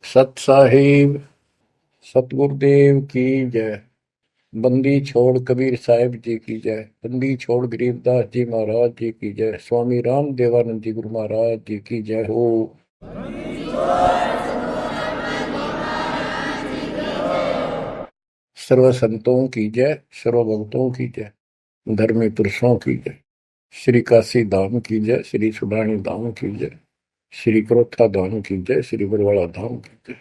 सत साहिब सतगुरुदेव की जय। बंदी छोड़ कबीर साहिब जी की जय। बंदी छोड़ गरीबदास जी महाराज जी की जय। स्वामी राम देवानंद जी गुरु महाराज जी की जय हो। सर्व संतों की जय, सर्व भक्तों की जय, धर्मी पुरुषों की जय। श्री काशी धाम की जय, श्री सुडानी धाम की जय, श्री क्रोथा धाम की जय, श्री बरवाड़ा धाम की जय।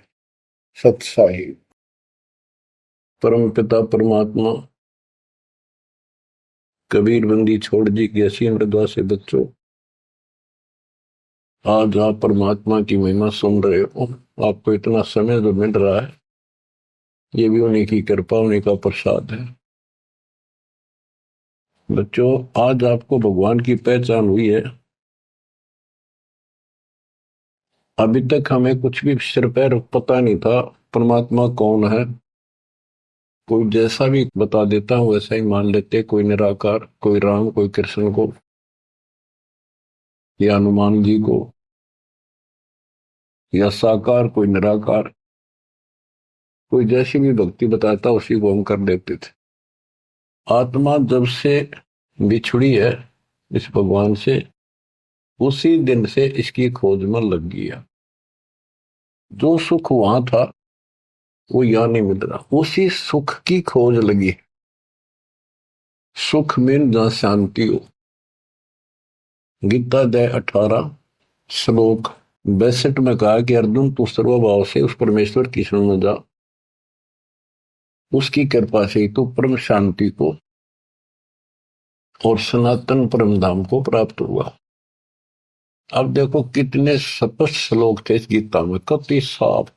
सत साहिब। परम पिता परमात्मा कबीर बंदी छोड़ जी की असीम मृदवा से बच्चों, आज आप परमात्मा की महिमा सुन रहे हो। आपको इतना समय जो मिल रहा है, ये भी उन्हीं की कृपा, उन्हीं का प्रसाद है। बच्चों, आज आपको भगवान की पहचान हुई है। अभी तक हमें कुछ भी सिर पैर पता नहीं था परमात्मा कौन है। कोई जैसा भी बता देता हूं वैसा ही मान लेते, कोई निराकार, कोई राम, कोई कृष्ण को या हनुमान जी को, या साकार कोई निराकार, कोई जैसी भी भक्ति बताता उसी को हम कर देते थे। आत्मा जब से बिछुड़ी है इस भगवान से, उसी दिन से इसकी खोज में लग गया। जो सुख वहां था वो यहां नहीं मिल रहा, उसी सुख की खोज लगी। सुख में जहां शांति हो। गीता अध्याय 18 श्लोक 62 में कहा कि अर्जुन, तू सर्वभाव से उस परमेश्वर की शरण में जा, उसकी कृपा से ही तू परम शांति को और सनातन परम धाम को प्राप्त हुआ। अब देखो कितने स्पष्ट श्लोक थे इस गीता में, कति साफ।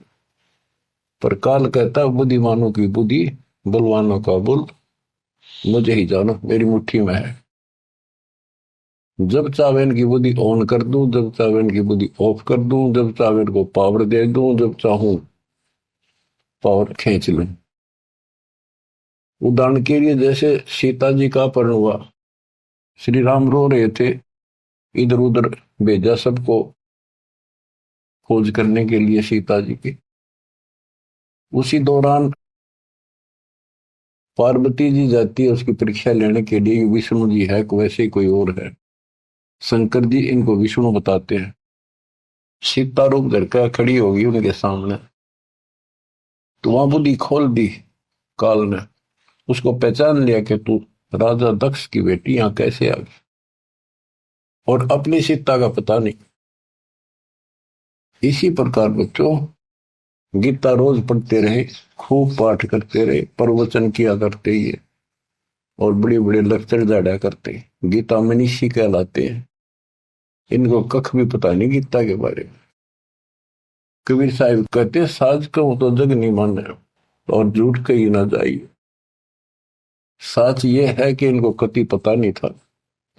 पर काल कहता बुद्धिमानों की बुद्धि, बलवानों का बल मुझे ही जानो, मेरी मुट्ठी में है। जब चाहे इनकी बुद्धि ऑन कर दूं, जब चाहे इनकी बुद्धि ऑफ कर दूं, जब चाहे इनको पावर दे दूं, जब चाहूं पावर खींच लूं। उदाहरण के लिए जैसे सीता जी का अपहरण हुआ, श्री राम रो रहे थे, इधर उधर भेजा सबको खोज करने के लिए सीता जी की। उसी दौरान पार्वती जी जाती है उसकी परीक्षा लेने के लिए, विष्णु जी है वैसे ही कोई और है। शंकर जी इनको विष्णु बताते हैं। सीता रूप धर कर खड़ी होगी उनके सामने, तो वहां बुद्धि खोल दी काल ने, उसको पहचान लिया कि तू राजा दक्ष की बेटी यहां कैसे आ गई, और अपनी सीता का पता नहीं। इसी प्रकार बच्चों, गीता रोज पढ़ते रहे, खूब पाठ करते रहे, प्रवचन किया करते ही, और बड़े बड़े लेक्चर जाड़ा करते, गीता मनीषी कहलाते हैं। इनको कख भी पता नहीं गीता के बारे में। कबीर साहिब कहते, साज कहूं तो जग नहीं माने और झूठ कही ना जाइए। सच ये है कि इनको कति पता नहीं था,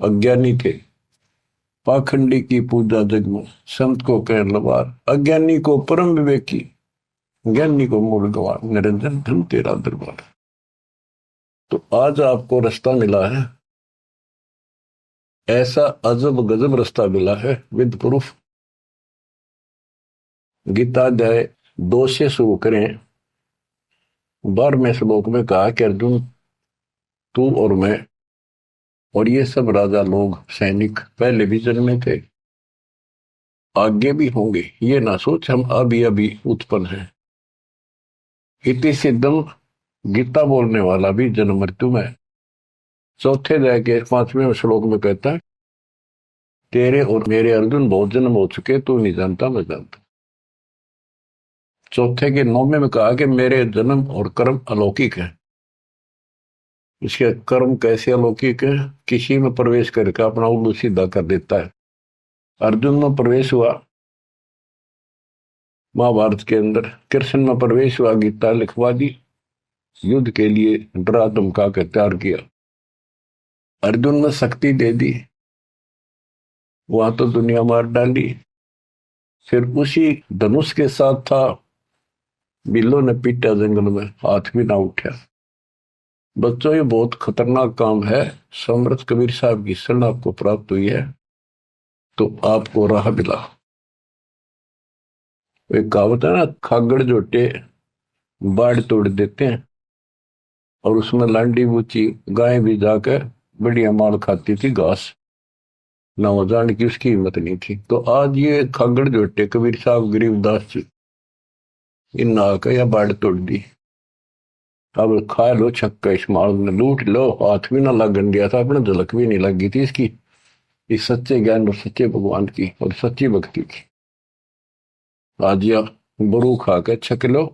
अज्ञानी थे। पाखंडी की पूजा जग में, संत को कह लवार, अज्ञानी को परम विवेकी, ज्ञानी को मूल गवार, निरंजन धन तेरा दरबार। तो आज आपको रास्ता मिला है, ऐसा अजब गजब रास्ता मिला है विद प्रूफ। गीता अध्याय 2 से शुरू करें। 12वें श्लोक में कहा कि अर्जुन, तू और मैं और ये सब राजा लोग, सैनिक पहले भी जन्मे थे, आगे भी होंगे। ये ना सोच हम अभी अभी उत्पन्न हैं। इति सिद्धम, गीता बोलने वाला भी जन्म मृत्यु में। चौथे अध्याय के 5वें श्लोक में कहता है, तेरे और मेरे अर्जुन बहुत जन्म हो चुके, तू नहीं जानता मैं जानता। चौथे के 9वें में कहा कि मेरे जन्म और कर्म अलौकिक है। इसके कर्म कैसे अलौकिक है? किसी में प्रवेश करके अपना उल्लू सीधा कर देता है। अर्जुन में प्रवेश हुआ महाभारत के अंदर, कृष्ण में प्रवेश हुआ, गीता लिखवा दी, युद्ध के लिए डरा धमका कर तैयार किया। अर्जुन में शक्ति दे दी, वहां तो दुनिया मार डाली। फिर उसी धनुष के साथ था, बिल्लो ने पीटा जंगल में, हाथ भी ना उठा। बच्चों, ये बहुत खतरनाक काम है। समर्थ कबीर साहब की शरण आपको प्राप्त हुई है तो आपको राह मिला। एक कहावत है ना, खागड़ जोटे बाढ़ तोड़ देते हैं। और उसमें लांडी बूची गाय भी जाकर बढ़िया माल खाती थी घास, ना वो जान की उसकी हिम्मत नहीं थी। तो आज ये खागड़ जोटे कबीर साहब गरीबदास जी इन आकर या बाढ़ तोड़ दी। अब खा लो छक्का, इस माल ने लूट लो, हाथ भी ना लगन दिया था अपने, झलक भी नहीं लगी थी इसकी, इस सच्चे ज्ञान और सच्चे भगवान की और सच्ची भक्ति की। आज या बरू खा के छक लो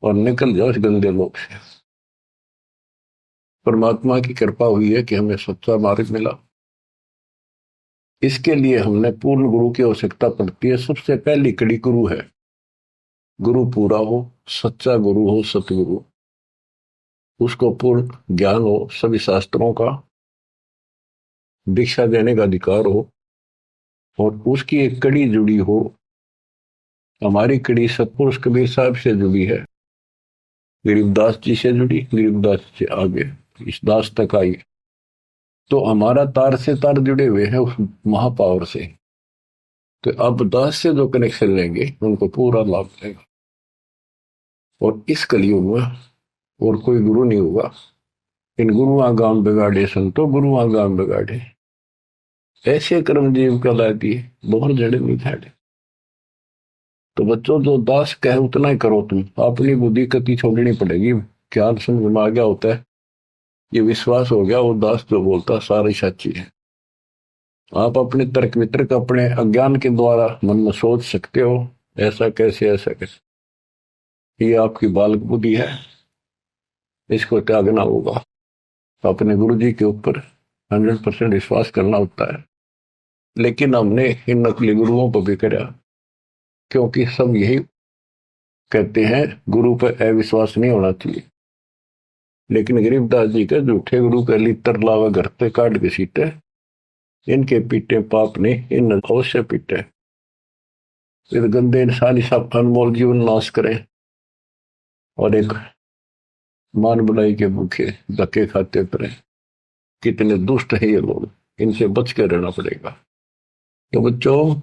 और निकल जाओ इस गंदे लोग से। परमात्मा की कृपा हुई है कि हमें सच्चा मार्ग मिला। इसके लिए हमने पूर्ण गुरु की आवश्यकता पड़ती है। सबसे पहली कड़ी गुरु है। गुरु पूरा हो, सच्चा गुरु हो, सतगुरु, उसको पूर्ण ज्ञान हो, सभी शास्त्रों का दीक्षा देने का अधिकार हो, और उसकी एक कड़ी जुड़ी हो। हमारी कड़ी सतपुरुष कबीर साहब से जुड़ी है, गरीबदास जी से जुड़ी, गरीबदास से आगे इस दास तक आई। तो हमारा तार से तार जुड़े हुए हैं उस महापावर से। तो अब दास से जो कनेक्शन लेंगे उनको पूरा लाभ मिलेगा। और इस कलयुग में और कोई गुरु नहीं होगा। इन गुरुआ गांव बिगाड़े संतो, गुरुआ गांव बिगाड़े, ऐसे कर्म जीव कला दिए बहुत जड़े नहीं झाड़े। तो बच्चों, जो दास कहे उतना ही करो तुम, अपनी बुद्धि कति छोड़नी पड़ेगी। क्या समझ में आ गया होता है, ये विश्वास हो गया वो दास जो बोलता सारी सच्ची है। आप अपने तर्क वितर्क अपने अज्ञान के द्वारा मन में सोच सकते हो, ऐसा कैसे ऐसा कैसे, ये आपकी बालक बुद्धि है, इसको त्यागना होगा। अपने गुरु जी के ऊपर 100% विश्वास करना होता है। लेकिन हमने इन नकली गुरुओं को भी कराया, क्योंकि सब यही कहते हैं गुरु पर अविश्वास नहीं होना चाहिए। लेकिन गरीबदास जी के झूठे गुरु के लिए तरलावा घर पे काट के सीटे, इनके पीटे पाप ने इन अवश्य पीटे। फिर गंदे इंसान सब अनमोल जीवन नाश करें और एक मान बुलाई के भूखे धक्के खाते फिरे। कितने दुष्ट है ये लोग, इनसे बच के रहना पड़ेगा। तो बच्चों,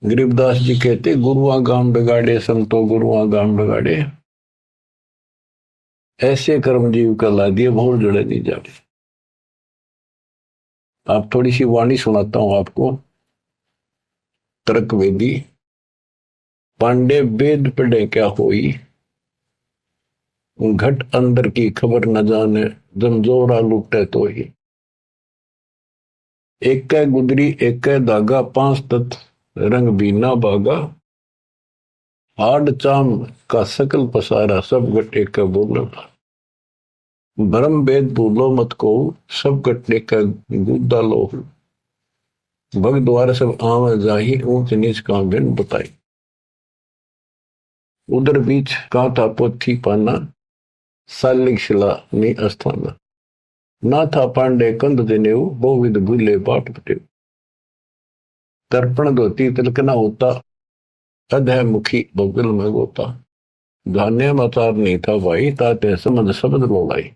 गरीबदास जी कहते गुरुआ गांव बिगाड़े संतो, गुरुआ गांव बिगाड़े, ऐसे कर्म जीव का ला दिए भोर जड़े नहीं जाते। आप थोड़ी सी वाणी सुनाता हूं आपको। तर्क वेदी, पांडे वेद पढ़े क्या होई, घट अंदर की खबर न जाने, जमजोरा लुटे तो ही। एक कै गुदरी एक कै धागा, पांच तत्व रंग बीना बागा, हाड चाम का सकल पसारा, सब घट एक का बोलो। भरम वेद भूलो मत को, सब घट एक का गुद्दा लो। भग द्वार सब आम जाही, ऊंच नीच का भिन्न बताई। उधर बीच का था पोथी पाना, सालिक शिला नी अस्थाना। ना था पांडे कंद दिनेऊ, बहुविध भूले बाट पटे। तर्पण धोती तिलकना होता, अधय मुखी बगल में गोता। धान्य मचार नहीं था भाई, ताते समझ शब्द बोलाई।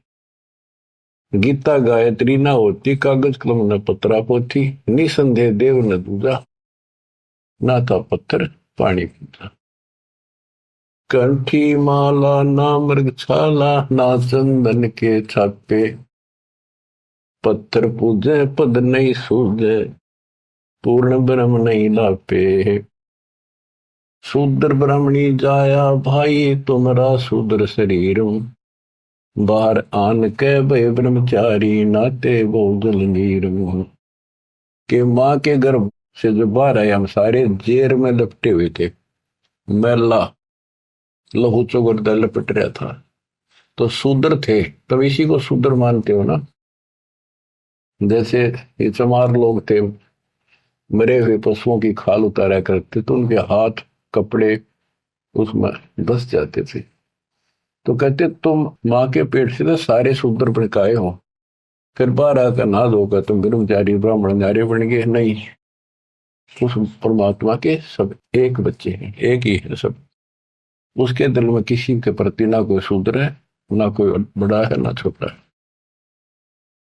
गीता गायत्री ना होती, कागज कलम न पत्रा पोथी। निसंदेह देव न दूजा, ना था पत्थर पानी पूजा। कंठी माला ना मृग छाला, ना चंदन के छापे। पत्थर पूजे पद नहीं सूझे, पूर्ण ब्रह्म नहीं लापे। शूद्र ब्राह्मणी जाया भाई, तुम्हारा शूद्र शरीर। बाहर आन के भय ब्रह्मचारी, नाते वो जल नीर। के माँ के गर्भ से जो बाहर आए हम सारे जेर में लपटे हुए थे, मैला लहू चौगर्दा लपट रहा था। तो शूद्र थे, तब इसी को शूद्र मानते हो ना। जैसे ये चमार लोग थे, मरे हुए पशुओं की खाल उतारा करते, तो उनके हाथ कपड़े उसमें धस जाते थे। तो कहते तुम माँ के पेट से तो सारे शूद्र भड़काए हो, फिर बाहर आकर नाद होगा तुम ब्रह्मचारी ब्राह्मण नारे बन गए। नहीं, उस परमात्मा के सब एक बच्चे हैं, एक ही है सब। उसके दिल में किसी के प्रति ना कोई शूद्र है, ना कोई बड़ा है, ना छोटा है।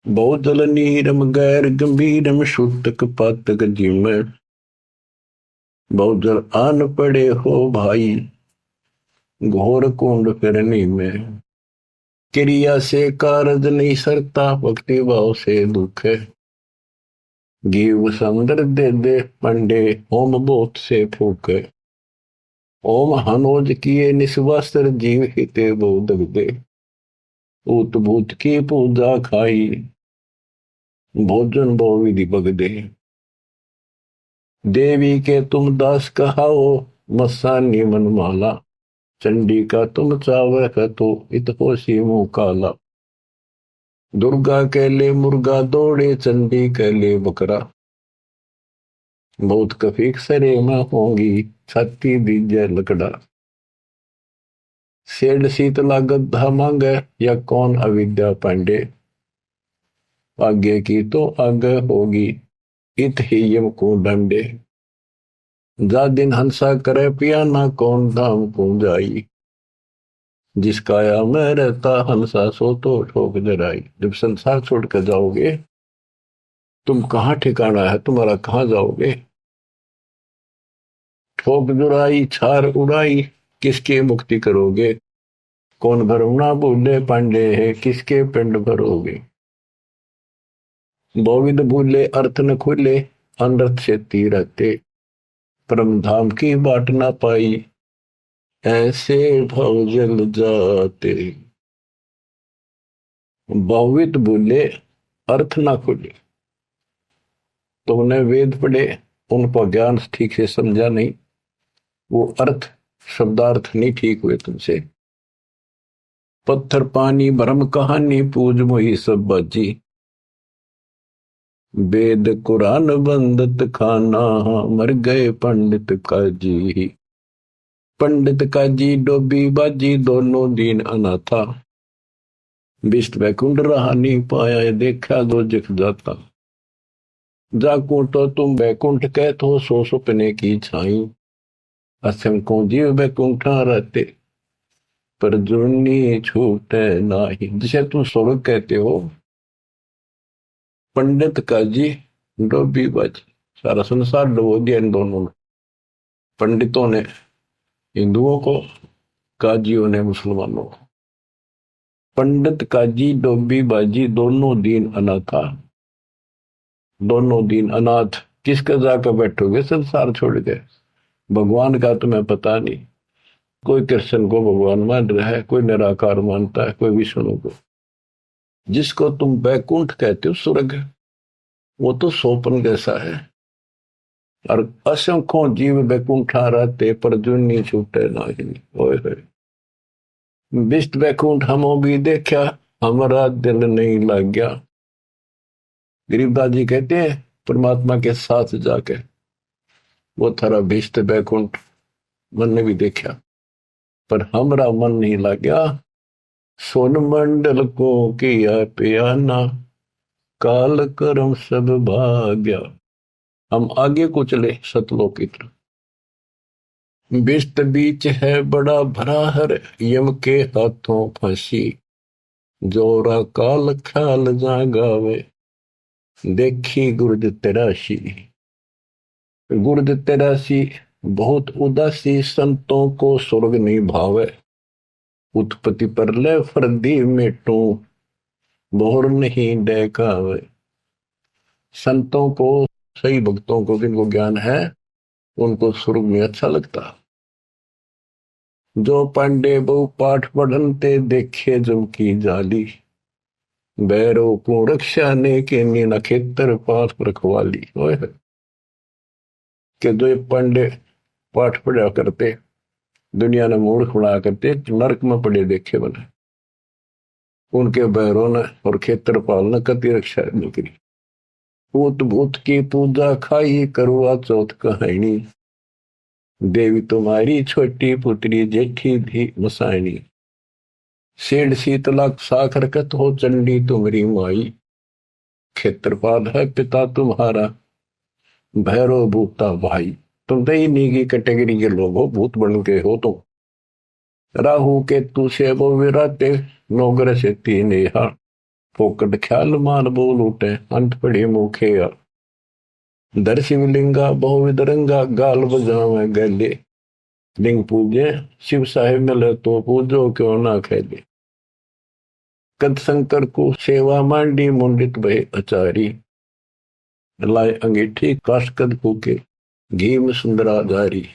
बहुत जल नीरम गैर गंभीरम, शुद्धक पातक जिम। बहुत जल आन पड़े हो भाई, घोर कुंड फिरनी में। क्रिया से कारज नहीं सरता, भक्ति भाव से दुख है। जीव संदर दे दे पंडे, होम बोत से फूक है। ओम हनोज किए निस्वास्त्र, जीव हिते बोध दे। ऊत भूत की पूजा खाई, भोजन बहु विधि बगदे। देवी के तुम दास कहाओ, मस्सानी मनमाला। चंडी का तुम चावह तो, इत होशी मुंह काला। दुर्गा के ले मुर्गा दौड़े, चंडी के ले बकरा। बहुत कफीक सरे में होंगी, छाती दीजे लकड़ा। सेठ शीतला गद्दा मांगे, या कौन अविद्या पांडे। आगे की तो आगे होगी, इत ही यम को डंडे। जा दिन हंसा करे पिया, ना कौन धाम को जाई। जिस काया में रहता हंसा, सो तो ठोक जराई। जब संसार छोड़ कर जाओगे, तुम कहाँ ठिकाना है तुम्हारा, कहाँ जाओगे। ठोक जुराई छार उड़ाई, किसके मुक्ति करोगे। कौन भरमना भूले पांडे है, किसके पिंड भरोगे। बोविद भूले अर्थ न खुले, अनर्थ से रहते। परम धाम की बाट ना पाई, ऐसे भव जल जाते। बहुवित भूले अर्थ ना खुले, तुमने वेद पढ़े, उनको ज्ञान ठीक से समझा नहीं, वो अर्थ शब्दार्थ नहीं ठीक हुए तुमसे। पत्थर पानी भ्रम कहानी, पूज मोही सब बाजी। वेद कुरान बंदत खाना, मर गए पंडित काजी। पंडित काजी डोबी बाजी, दोनों दीन अनाथा। विष्ट वैकुंठ रहा नहीं पाया, देखा दो जख जाता। जाकू तो तुम वैकुंठ कहते हो, सो सुपने की छाई। असंख्यों जीव वैकुंठा रहते, पर जुर्नी छूटे नाही। जिसे तुम स्वर्ग कहते हो, पंडित काजी डोबी बाजी, सारा संसार डुबो दिया इन दोनों ने। पंडितों ने हिंदुओं को, काजियों ने मुसलमानों को। पंडित काजी डोबी बाजी, दोनों दीन अनाथा। दोनों दीन अनाथ, किसका जाकर बैठोगे संसार छोड़ के। भगवान का तुम्हें पता नहीं। कोई कृष्ण को भगवान मान रहा है, कोई निराकार मानता है, कोई विष्णु को। जिसको तुम बैकुंठ कहते हो स्वर्ग, वो तो सोपन जैसा है। और असंख्यों जीव बैकुंठा रहते, पर जुन्नी छूटे नाही। ओए होए, विष्ट बैकुंठ हमो भी देखा, हमारा दिल नहीं लग गया। गरीबदास जी कहते हैं, परमात्मा के साथ जाके वो थारा विष्ट बैकुंठ मन ने भी देखा, पर हमारा मन नहीं लग गया। सोन मंडल को किया पियाना, काल कर्म सब भाग्या। हम आगे को चले सतलोक की तरफ। विष्ट बीच है बड़ा भरा हर, यम के हाथों फंसी। जोरा काल ख्याल जागावे, देखी गुर्द तेरासी। गुर्द तेरासी बहुत उदासी, संतों को स्वर्ग नहीं भावे। उत्पत्ति पर ले फर्दी मेटू, बोर नहीं देखावे। संतों को, सही भक्तों को, जिनको ज्ञान है, उनको स्वर्ग में अच्छा लगता। जो पांडे बहु पाठ पढ़नते, देखे जम की जाली। बैरों को रक्षा ने के नीना खेतर, पास रखवाली। कि जो ये पांडे पाठ पढ़ा करते, दुनिया ने मूर्ख बना करते, नरक में पड़े देखे बने। उनके बैरों ने और खेतर पाल ने कति रक्षा नहीं करी। ऊत भूत की पूजा खाई, करवा चौथ कहानी। देवी तुम्हारी छोटी पुत्री, जेठी थी मसायनी। सेठ शीतला साखर कत हो, चंडी तुम्हारी माई। क्षेत्रपाल है पिता तुम्हारा, भैरव भूता भाई। तुम तो इन्हीं की कैटेगरी के लोग हो, भूत बन के हो तुम। राहु के तू से वो विराते, नौगर से तीन यहाँ। फोकट ख्याल मान बोल उठे, अंत पड़े मुखे। धर शिवलिंगा बहुविध रंगा, गाल बजावे गले। लिंग पूजे शिव साहेब मिले तो पूजो क्यों ना खेले। कद शंकर को सेवा मांडी, मुंडित भय अचारी। लाए अंगीठी काश कद फूके, घी में सुंदरा जारी।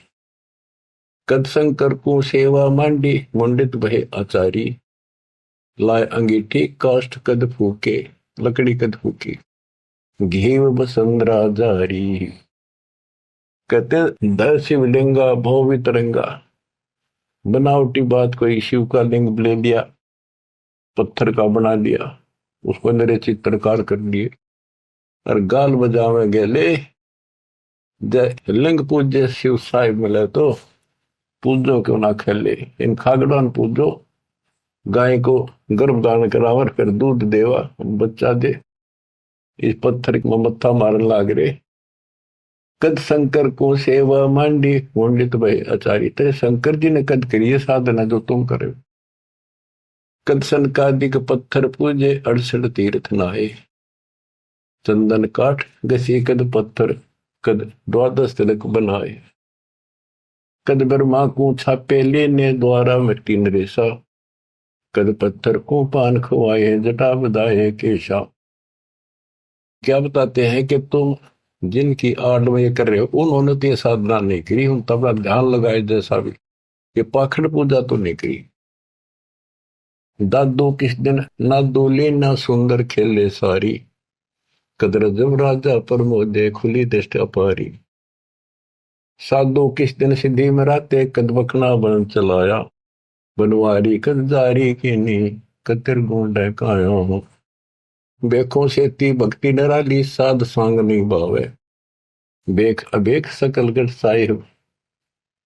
कद शंकर को सेवा मांडी, मुंडित भय आचारी। लाए अंगीठी काष्ठ कद फूके, लकड़ी कद फूकी। घी बसंदरा जारी। कहते धर शिवलिंगा भव तरंगा। बनावटी बात, कोई शिव का लिंग ले लिया, पत्थर का बना लिया, उसको मेरे चित्रकार कर दिए और गाल बजावे गेले। जय लिंग पूज्य शिव साहिब मिले तो पूजो क्यों ना खेले। इन खागड़ान पूजो, गाय को गर्भधारण करावर, फिर दूध देवा, बच्चा दे। इस पत्थर में मत्था मारन लाग रहे। कद शंकर को सेवा मांडी, मुंडित भय आचारी। तेरे शंकर जी ने कद करिए साधना जो तुम करे। कद सनकादिक पत्थर पूजे, 68 तीर्थ नहाए। चंदन काठ घसी कद पत्थर, कद 12 तिलक बनाए। कद ब्रह्मा को छापे लेने, द्वारा मिट्टी नरेसा। कद पत्थर को पान खवाए, जटा बधाए केशा। क्या बताते हैं कि तुम जिनकी आड़ में ये कर रहे हो, उन्होंने तो ये साधना नहीं करी, उन तबला ध्यान लगाए जैसा भी, ये पाखंड पूजा तो नहीं करी। दादो किस दिन ना दोले, ना सुंदर खेले सारी। कदर जब राजा प्रमोदे, खुली दृष्टि अपारी। साधो किस दिन सिद्धि में राते, कद बखना बन चलाया। बनवारी कद जारी की नी, कतिर गुंड काया हो। बेखों से ती भक्ति डराली, साध सांग नहीं भावे। बेख अबेख सकल गट साहिब,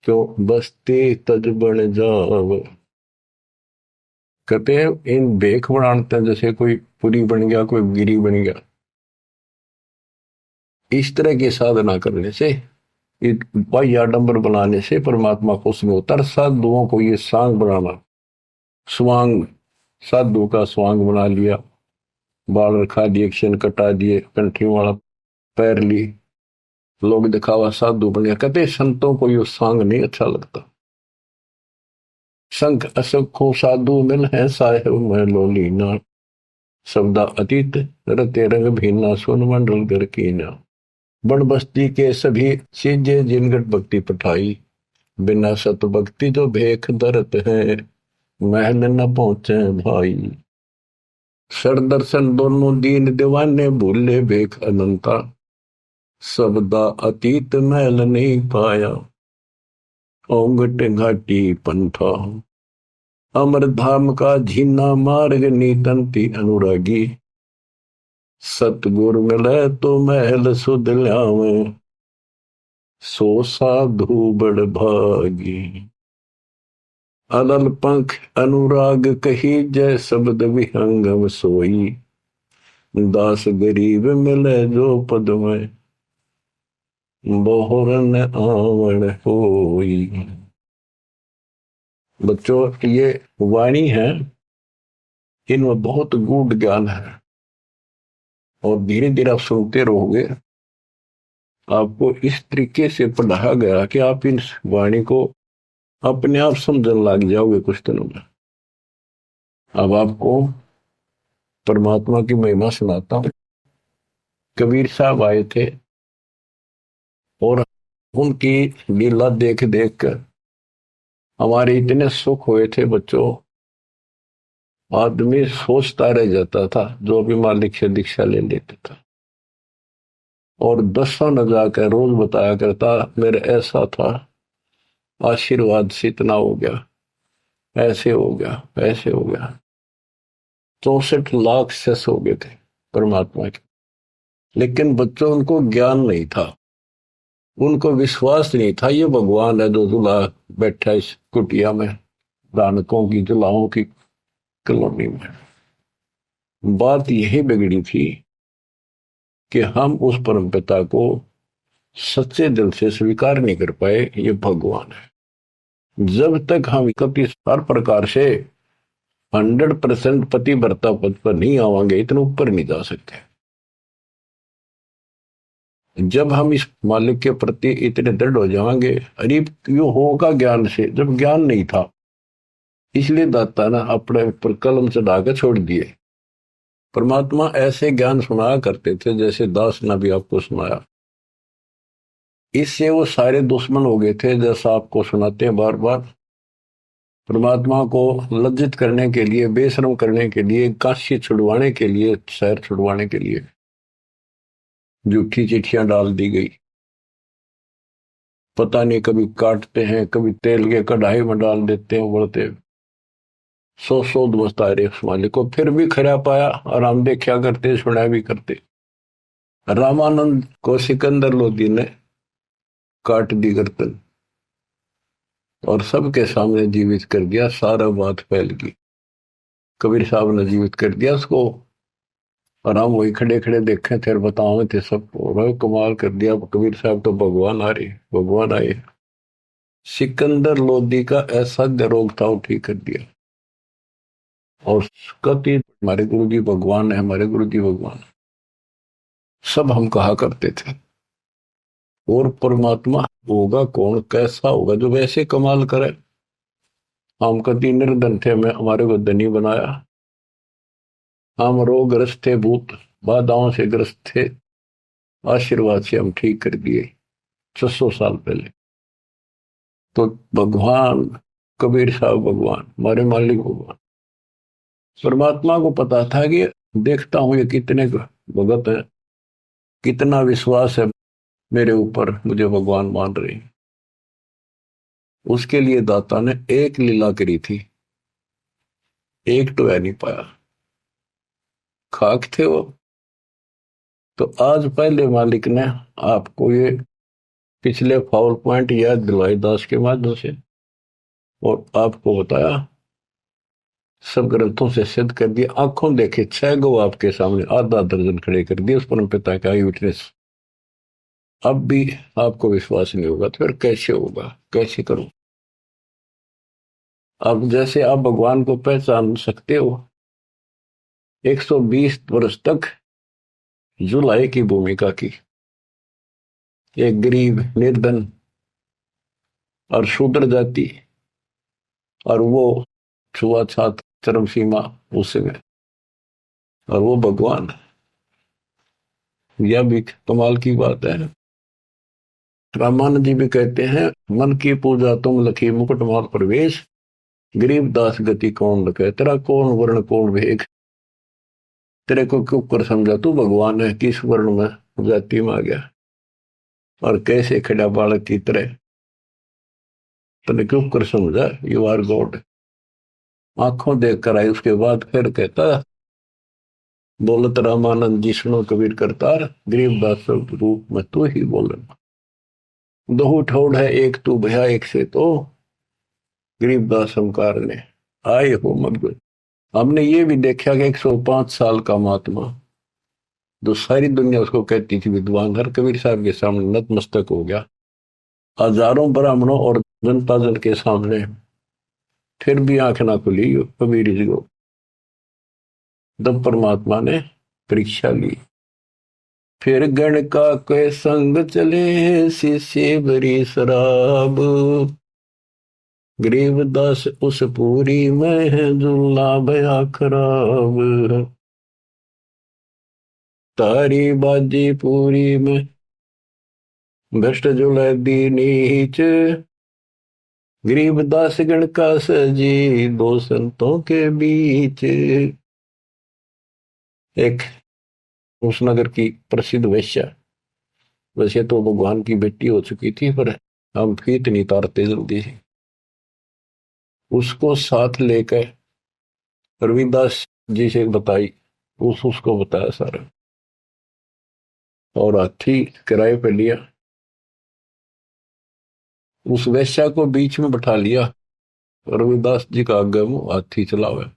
क्यों बसते तज बन जाव। कहते हैं इन बेख बनाते हैं, जैसे कोई पुरी बन गया, कोई गिरी बन गया। इस तरह की साधना करने से, बाह्य आडंबर बनाने से परमात्मा खुश नहीं होता। साधुओं को ये सांग बनाना, स्वांग, साधु का स्वांग बना लिया, बाल रखा दिए, क्षण कटा दिए, कंठी वाला पैर ली, लोग दिखावा साधु बन गया। कहते संतों को ये सांग नहीं अच्छा लगता। संख असखो साधु मिल है, साहेब मैं लोलीना। शब्दा अतीत रते रंग भीना, सुन मंडल घर कीना। बन बस्ती के सभी सीजे, जिनगट भक्ति पठाई। बिना सत भक्ति जो भेख दरत है, महल न पहुंचे भाई। सर दर्शन दोनों दीन दीवाने, भूले भेख अनंता। शब्दा अतीत महल नहीं पाया, ओंगट घाटी पंथा। अमर धाम का झीना मार्ग, नीतंती अनुरागी। सतगुरु मिले तो महल सुध ल्यावे, सो साधु बड़ भागी। अलल पंख अनुराग कही, जय शब्द विहंगम सोई। दास गरीब मिले जो पद में, बहुरन आवण होई। बच्चों ये वाणी है, इनमें बहुत गूढ़ ज्ञान है और धीरे धीरे आप सुनते रहोगे। आपको इस तरीके से पढ़ाया गया कि आप इन वाणी को अपने आप समझने लग जाओगे कुछ दिनों में। अब आपको परमात्मा की महिमा सुनाता हूं। कबीर साहब आए थे और उनकी लीला देख देख कर हमारे इतने सुख हुए थे बच्चों, आदमी सोचता रह जाता था जो भी मालिक से दीक्षा ले लेता था। और 10 न जाकर रोज बताया करता, मेरे ऐसा था, आशीर्वाद से इतना हो गया, ऐसे हो गया, ऐसे हो गया। 64 लाख सेस हो गए थे परमात्मा के। लेकिन बच्चों उनको ज्ञान नहीं था, उनको विश्वास नहीं था ये भगवान है जो जुला बैठा इस कुटिया में, दानकों की जुलाहों की कॉलोनी में। बात यही बिगड़ी थी कि हम उस परम पिता को सच्चे दिल से स्वीकार नहीं कर पाए, ये भगवान है। जब तक हम हर प्रकार से 100% पतिव्रता पद पर नहीं आवांगे, इतने ऊपर नहीं जा सकते। जब हम इस मालिक के प्रति इतने दृढ़ हो जाएंगे, अरे यो होगा ज्ञान से, जब ज्ञान नहीं था इसलिए दाता ने अपने ऊपर कलम चढ़ा के छोड़ दिए। परमात्मा ऐसे ज्ञान सुनाया करते थे जैसे दास ने भी आपको सुनाया। इससे वो सारे दुश्मन हो गए थे, जैसा आपको सुनाते हैं बार बार। परमात्मा को लज्जित करने के लिए, बेशर्म करने के लिए, काशी छुड़वाने के लिए, शहर छुड़वाने के लिए झूठी चिट्ठियां डाल दी गई। पता नहीं कभी काटते हैं, कभी तेल के कढ़ाई में डाल देते हैं, बोलते सौ सौ बसता है उस मालिक को, फिर भी खरा पाया और हम देखा करते, सुना भी करते। रामानंद को सिकंदर लोधी ने काट दी गर्दन और सबके सामने जीवित कर दिया, सारा बात फैल गई। कबीर साहब ने जीवित कर दिया उसको और हम वही खड़े खड़े देखे थे और बताओ थे सबको, कमाल कर दिया। कबीर साहब तो भगवान आ रहे, भगवान आए। सिकंदर लोधी का ऐसा रोग था वो ठीक कर दिया। और कति हमारे गुरु जी भगवान है, हमारे गुरु जी भगवान, सब हम कहा करते थे। और परमात्मा होगा कौन, कैसा होगा जो वैसे कमाल करे। हम कति निर्धन थे, मैं हमारे को धनी बनाया। हम रोगग्रस्त थे, भूत बाधाओं से ग्रस्त थे, आशीर्वाद से हम ठीक कर दिए 600 साल पहले। तो भगवान कबीर साहब भगवान, हमारे मालिक भगवान। परमात्मा को पता था कि देखता हूं ये कितने भगत है, कितना विश्वास है मेरे ऊपर, मुझे भगवान मान रहे हैं। उसके लिए दाता ने एक लीला करी थी, एक तो है नहीं पाया, खाक थे वो। तो आज पहले मालिक ने आपको ये पिछले फाउल पॉइंट याद दिलवाई दास के माध्यम से, और आपको बताया, सब ग्रंथों से सिद्ध कर दिया। आंखों देखे 6 गो आपके सामने, आधा दर्जन खड़े कर दिए उस परम पिता का विटनेस। अब भी आपको विश्वास नहीं होगा तो फिर कैसे होगा, कैसे करूं। अब जैसे आप भगवान को पहचान सकते हो, 120 वर्ष तक जुलाई की भूमिका की, एक गरीब निर्धन और शूद्र जाति, और वो छुआछात चरम सीमा उसमें, और वो भगवान। यह भी कमाल की बात है। रामानंद जी भी कहते हैं, मन की पूजा तुम लखी मुकुटमाल प्रवेश, गरीब दास गति कौन लखे, तेरा कौन वर्ण कौन वेग। तेरे को क्यों कर समझा तू भगवान है, किस वर्ण में जाति में आ गया और कैसे खड़ा बालक की तरह, तने क्यों कर समझा, यू आर गॉड। आंखों देख कर आई। उसके बाद फिर कहता, बोलत रामानंद जी सुनो कबीर करतार, गरीब दास रूप में तू ही बोलना। दो ठोड़ है एक तू भया एक से, तो गरीबदास हमकार ने आए हो मगन। हमने ये भी देखा कि 105 साल का महात्मा, जो सारी दुनिया उसको कहती थी विद्वान, हर कबीर साहब के सामने नतमस्तक हो गया, हजारों ब्राह्मणों और जनता जन के सामने, फिर भी आंख ना खुली कबीर जी को। तब परमात्मा ने परीक्षा ली। फिर गण का के संग चले, शिष्य भरी शराब, गरीबदास उस पूरी में है जुल्ला भया खराब। तारी बाजी पूरी में भ्रष्ट जुला दी नीच, गरीबदास गण का सजी दो संतों के बीच। एक उस नगर की प्रसिद्ध वेश्या, वैसे तो भगवान की बेटी हो चुकी थी, पर हम फीत नहीं तारते जल्दी से, उसको साथ लेकर रविदास जी से बताई, उसको बताया सारा, और हाथी किराए पे लिया, उस वेश्या को बीच में बैठा लिया, रविदास जी का आगे मुंह हाथी चला हुआ।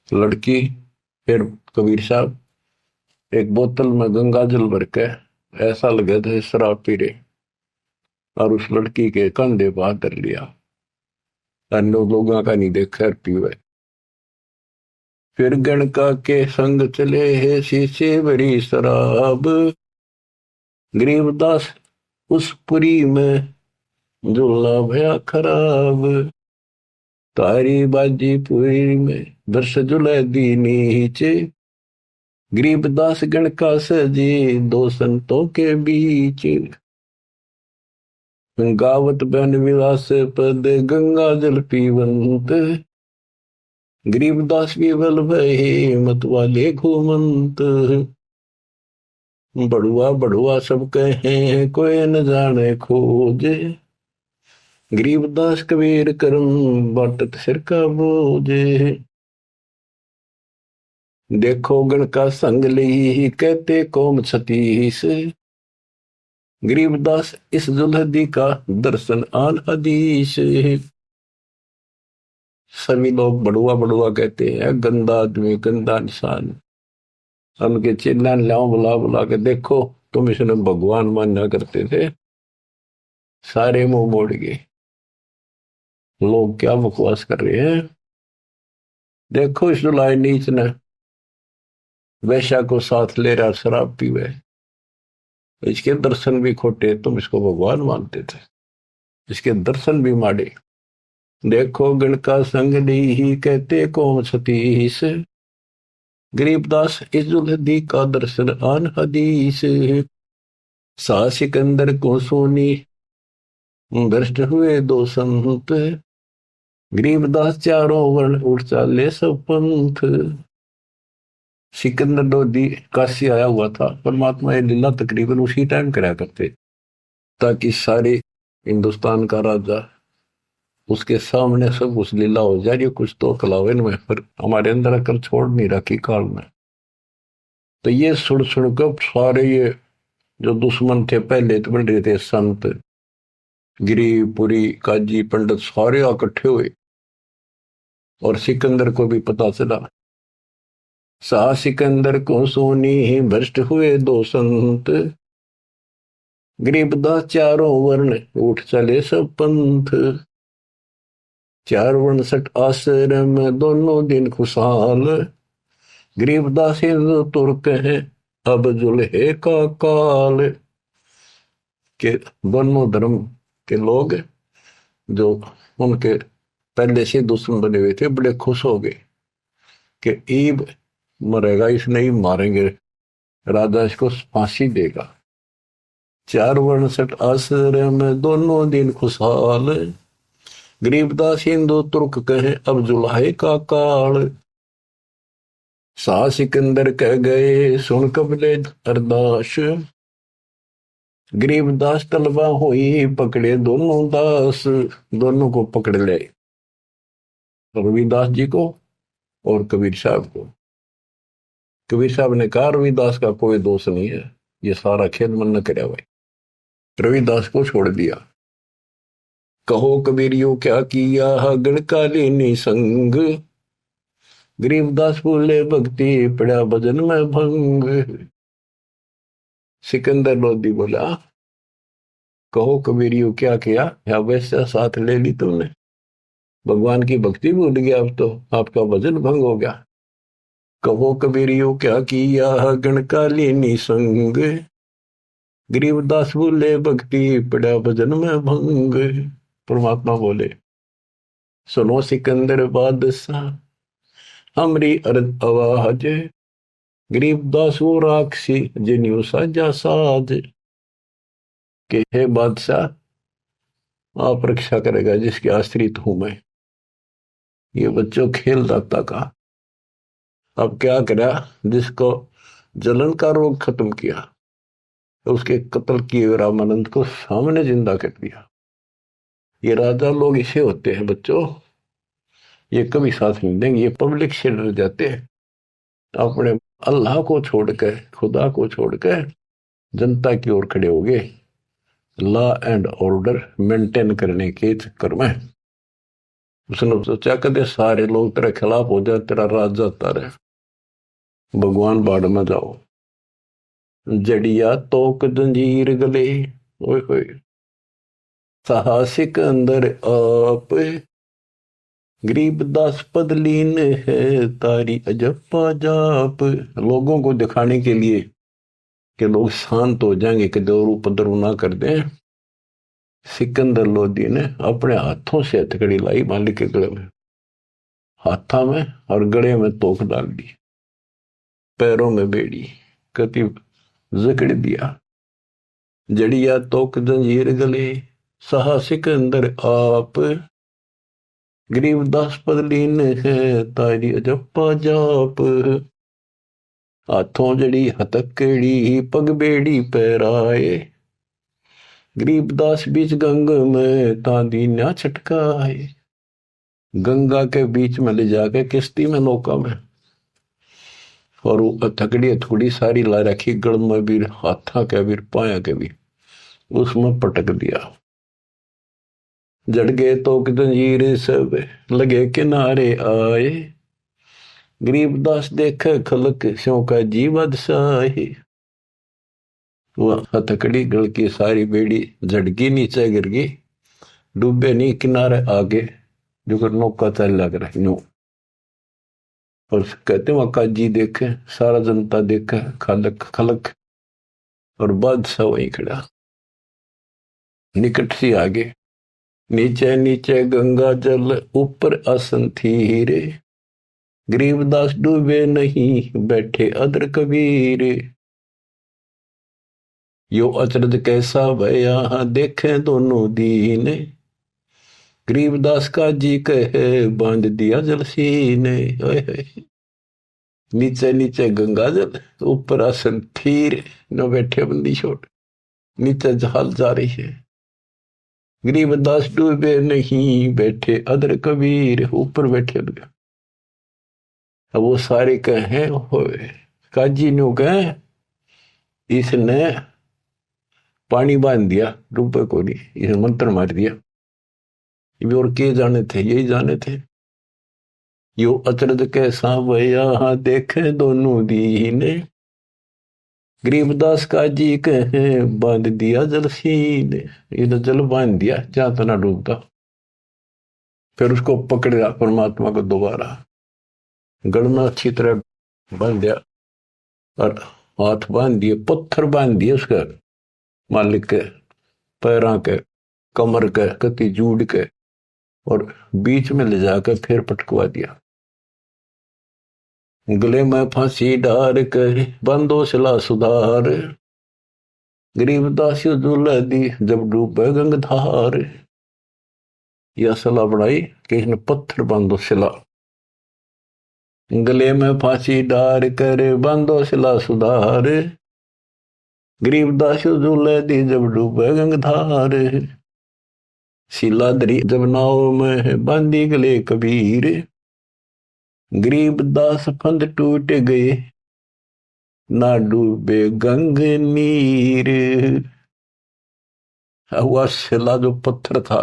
लड़की फिर कबीर साहब एक बोतल में गंगा जल भर के, ऐसा लगे थे शराब पी रहे, और उस लड़की के कंधे पर हाथ धर लिया, अन्य लोगों का नहीं देखा पीवे। फिर गणका के संग चले है शीशे भरी शराब, गरीबदास उस पुरी में झूला भया खराब, तारी बाजी पुरी में बरस झूला दी नीचे, गरीबदास गण का सजे दो संतों के बीच, गावत बन विलास पद गंगा जल पीवंत, गरीबदास विवल भये मत वाले घूमंत, बड़ुआ बड़ुआ सब कहें कोई न जाने खोजे, गरीबदास कबीर करम बाटत सिर का बोझे, देखो गण का संग ली कहते कौम छतीस, गरीबदास इस जुल्हदी का दर्शन आन हदीस, सभी लोग बड़ुआ बड़ुआ कहते हैं, गंदा आदमी गंदा इंसान, उनके चिल्ला लाओ बुला बुला के देखो तुम इसने भगवान मानना करते थे, सारे मुंह मोड़ गए, लोग क्या बकवास कर रहे हैं। देखो इस जुलाई नीच ने वैश्या को साथ ले रहा शराब पीवे, इसके दर्शन भी खोटे, तुम इसको भगवान मानते थे, इसके दर्शन भी माड़े, देखो गण का संग ली कहते कौम छतीस, गरीबदास इस जुल्हदी का दर्शन आन हदीस, सा सिकंदर को सोनी भ्रष्ट हुए दो संत, गरीबदास चारों वर्ण उठ चाले सब पंथ, सिकंदर लोधी काशी आया हुआ था, परमात्मा ये लीला तकरीबन उसी टाइम कराया करते, ताकि सारे हिंदुस्तान का राजा उसके सामने सब कुछ लीला हो जाए, कुछ तो कलावे में पर हमारे अंदर अकल छोड़ नहीं रखी काल में। तो ये सुन सुनकर सारे ये जो दुश्मन थे पहले तो बन रहे थे, संत गिरी पुरी काजी पंडित सारे इकट्ठे हुए, और सिकंदर को भी पता चला, सा सिकंदर को सोनी भ्रष्ट हुए दो संत, गरीबदास चारों वर्ण उठ चले सब पंथ, चार वर्ण सठ आश्रम दोनों दिन खुशहाल, गरीबदास हिंदू तुर्क है अब जुल्हे का काल, के दोनों धर्म के लोग जो उनके पहले से दुश्मन बने हुए थे बड़े खुश हो गए कि ईब मरेगा, इसने ही मारेंगे, राजा इसको फांसी देगा, चार वर्ण सठ आश्रम दोनों दिन खुशहाल, गरीबदास हिंदू तुर्क कहे अब जुल्हे का काल, सा सिकंदर कह गए सुन कबले अरदास, गरीबदास तलबा हुई पकड़े दोनों दास, दोनों को पकड़ ले, रविदास जी को और कबीर साहब को। कबीर साहब ने कहा रविदास का कोई दोष नहीं है, ये सारा खेल मन न करया भाई, रविदास को छोड़ दिया। कहो कबीरियों क्या किया गण का लेनी संग, गरीबदास बोले भक्ति पड़ा भजन में भंग, सिकंदर लोधी बोला कहो कबीरियों क्या किया, या वैसे साथ ले ली तुमने, भगवान की भक्ति भूल गया, अब तो आपका भजन भंग हो गया। कहो कबीरियों क्या किया गण का लेनी संग, गरीबदास बोले भक्ति पड़ा भजन में भंग, परमात्मा बोले सुनो सिकंदर बादशाह हमरी अर्ज आवाज, गरीबदास वो राक्षसी जिन्यू साजा साज, के हे बादशाह आप रक्षा करेगा जिसके आश्रित हूं मैं, ये बच्चों खेल दाता का, अब क्या करा, जिसको जलन का रोग खत्म किया तो उसके कत्ल किए रामानंद को सामने जिंदा कर दिया। ये राजा लोग इसे होते हैं बच्चों, ये कभी साथ नहीं देंगे, ये पब्लिक से डर जाते हैं, अपने अल्लाह को छोड़कर खुदा को छोड़कर जनता की ओर खड़े हो गए, लॉ एंड ऑर्डर मेंटेन करने के चक्कर में। उसने सोचा कदे सारे लोग तेरे खिलाफ हो जाए, तेरा राज जाता रहे, भगवान बाढ़ में जाओ, जड़िया तोक जंजीर गले, ओए होए साहसिक अंदर आप, गरीबदास पदलीन है तारी अजप्पा जाप, लोगों को दिखाने के लिए कि लोग शांत हो जाएंगे कि दौर उपद्रव ना कर दें। सिकंदर लोधी ने अपने हाथों से हथकड़ी लाई मालिक के गले में, हाथा में और गले में तोक डाल दी, पैरों में बेड़ी कति जकड़ दिया। जड़िया तोक जंजीर गले, सहा सिकंदर आप, गरीबदास पदलीन है तारी अजप्पा जाप। हाथों जड़ी हथकड़ी पग बेड़ी पैराए, गरीबदास बीच गंग में तांदी ना छटकाए। गंगा के बीच में ले जाके किश्ती में नौका में, और वो हथकड़ी थोड़ी सारी ला रखी गड़ में भी, हाथा के भी पाया के भी, उसमें पटक दिया। जड़ गए तो जंजीर सब लगे किनारे आए, गरीबदास देखे खलक स्यों का जीवद साहे। वह हथकड़ी गल की सारी बेड़ी झड़की नीचे गिर गई, डूबे नहीं किनारे आगे जो नौका चल लग रहा नो। और कहते वहां काजी देखे, सारा जनता देखे, खलक खलक, और बादशाह वहीं खड़ा निकट सी आगे। नीचे नीचे गंगा जल ऊपर आसन थी रे, गरीबदास डूबे नहीं बैठे अदर कबीर। यो अचरज कैसा भया देखे दोनों दीन, गरीबदास का जी कहे बांध दिया जल सीने। नीचे नीचे गंगा जल ऊपर आसन थीर, न बैठे बंदी छोड़, नीचे जहाल जा रही है। गरीबदास डूबे नहीं बैठे अदर कबीर, ऊपर बैठे लगे। अब वो सारे कहे काजी नो कहे इसने पानी बांध दिया, डूबे को नहीं, इसने मंत्र मार दिया। और के जाने थे, यही जाने थे। यो अचरज कैसा भया देखे दोनों दीने, गरीबदास का जी कहे बांध दिया जल सीने। इन्हें जल बांध दिया जहां तना डूबता। फिर उसको पकड़ा परमात्मा को दोबारा, गल में अच्छी तरह बांध दिया, और हाथ बांध दिए, पत्थर बांध दिए उसके मालिक के पैरों के, कमर के, कति जूड़ के, और बीच में ले जाकर फिर पटकवा दिया। गले में फांसी डार कर बंदो सिला सुधार, गरीबदास दुल्ला दी जब डूबे गंगधार। यह सलाह बढ़ाई कि इसने पत्थर बांधो सिला, गले में फांसी डार कर बांधो सिला सुधार, गरीबदास दुल्ला दी जब डूबे गंगधार। सिला दरी जब नाव में बांधी गले कबीर, गरीबदास फंद टूट गए ना डूबे गंग नीर। वह सिला जो पत्थर था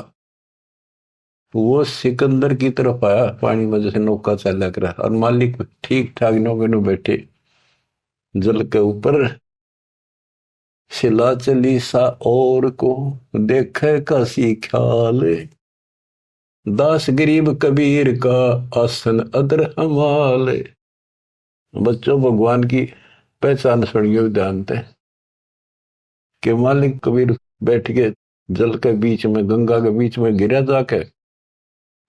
वो सिकंदर की तरफ आया पानी में, जैसे नौका चल कर, और मालिक ठीक ठाक नौके में बैठे जल के ऊपर। सिला चली सा और को देखे का सी ख्याल, दास गरीब कबीर का आसन अदर हमाल। बच्चों भगवान की पहचान सुनियो जानते हैं कि मालिक कबीर बैठ के जल के बीच में, गंगा के बीच में गिरा जाके,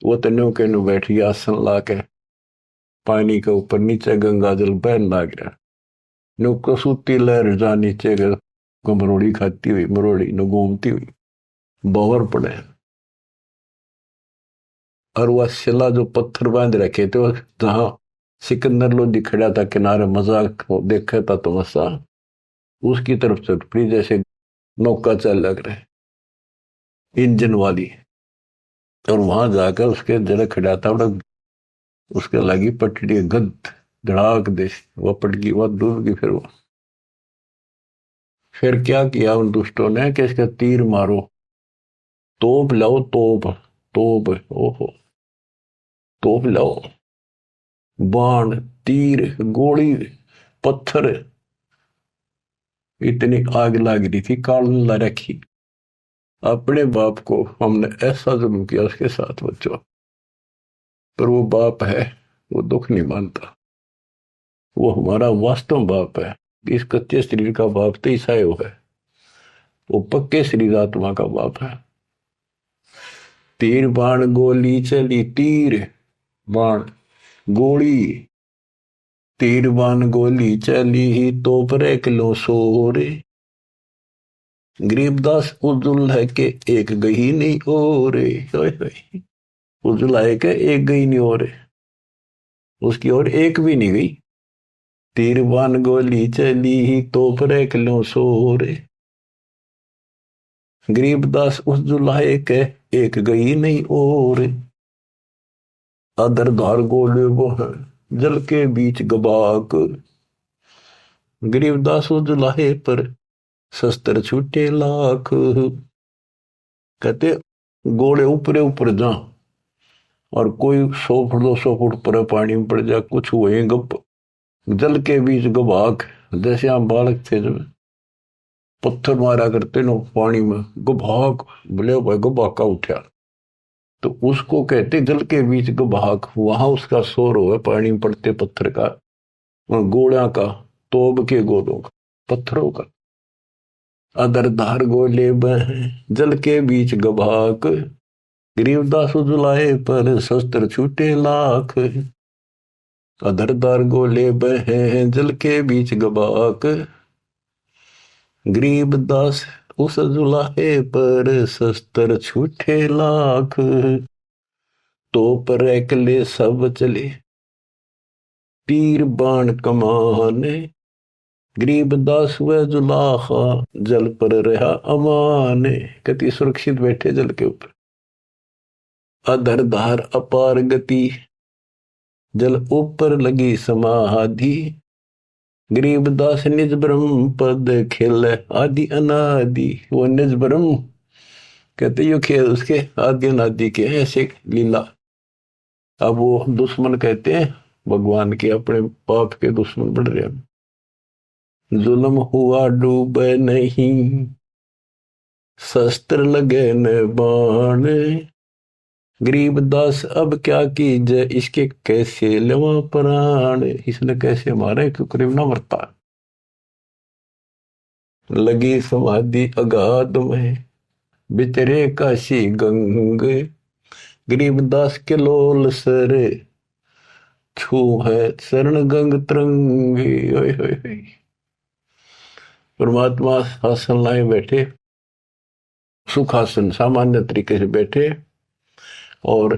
वो तो नो के नो बैठ गया आसन ला के, पानी के ऊपर नीचे गंगा जल बहन लाग रहा। नो कसूती लहर जा नीचे को मरोड़ी खाती हुई, मरोड़ी नो घूमती हुई बावर पड़े। और वह शिला जो पत्थर बांध रखे थे, जहां सिकंदर लोधी खड़ा था किनारे मजाक देखा था तमाशा, उसकी तरफ से पड़ी जैसे नौका चल लग रहे इंजन वाली। और वहां जाकर उसके जरा खड़ा था, उसके लगी पटड़ी गद धड़ाक दे, वह पट गई, वह डूब गई। फिर क्या किया उन दुष्टों ने कि इसका तीर मारो, तोप लाओ, तोप तोप, ओहो तोप लाओ, बाण तीर गोली पत्थर, इतनी आग लग रही थी। काल ला रखी, अपने बाप को हमने ऐसा जुल्म किया उसके साथ बच्चों, पर वो बाप है, वो दुख नहीं मानता, वो हमारा वास्तव बाप है। इस कच्चे शरीर का बाप तो ईसायो है, वो पक्के शरीर आत्मा का बाप है। तीर बाण गोली चली, तीर बाण गोली, तीर बाण गोली चली तो पर एक लो सोरे। गरीबदास उजुल है के एक गई नहीं और, उजुल है के एक गई नहीं और, उसकी और एक भी नहीं गई। तीर बाण गोली चली तो पर एक लो सोरे। गरीबदास उस जुलाहे के एक गई नहीं और, अदर धार गोले वो है जल के बीच गबाक। गरीबदास उस जुलाहे पर शस्त्र छूटे लाख। कहते गोले ऊपरे ऊपर जा और कोई 100 फुट 200 फुट पर पानी में पड़ जा, कुछ हुए गप जल के बीच गबाक। जैसे हम बालक थे जब पत्थर मारा करते नो पानी में, गबाक बोले भाई गबाका उठा, तो उसको कहते जल के बीच गबाक। वहां उसका शोर हो पानी में पड़ते पत्थर का, गोला का, तोब के गोलों का, पत्थरों का। अदर धार गोले बह जल के बीच गबाक। गरीबदास उजलाए पर शस्त्र छूटे लाख। अदर धार गोले बह जल के बीच गबाक। गरीबदास उस जुलाहे पर शस्त्र छूटे लाख। तो पर एकले सब चले तीर बाण कमाने। गरीबदास व जुलाखा जल पर रहा अमान। कहती सुरक्षित बैठे जल के ऊपर। अधर धार अपार गति जल ऊपर लगी समाधि। गरीबदास निज ब्रह्म पद खेल आदि अनादि। वो निज ब्रह्म कहते यो खेल उसके आदि अनादि के ऐसे लीला। अब वो दुश्मन कहते हैं भगवान के, अपने पाप के दुश्मन बढ़ रहे हैं। जुल्म हुआ डूबे नहीं शस्त्र लगे न बाण। गरीबदास अब क्या कीजिए इसके कैसे लेवा प्राण। इसने कैसे मारे क्यों करीब ना मरता। लगी समाधि अगाध में बितरे काशी गंग। गरीबदास के लोल सर छू है शरण गंग तरंगी। परमात्मा आसन लाए बैठे, सुखासन सामान्य तरीके से बैठे और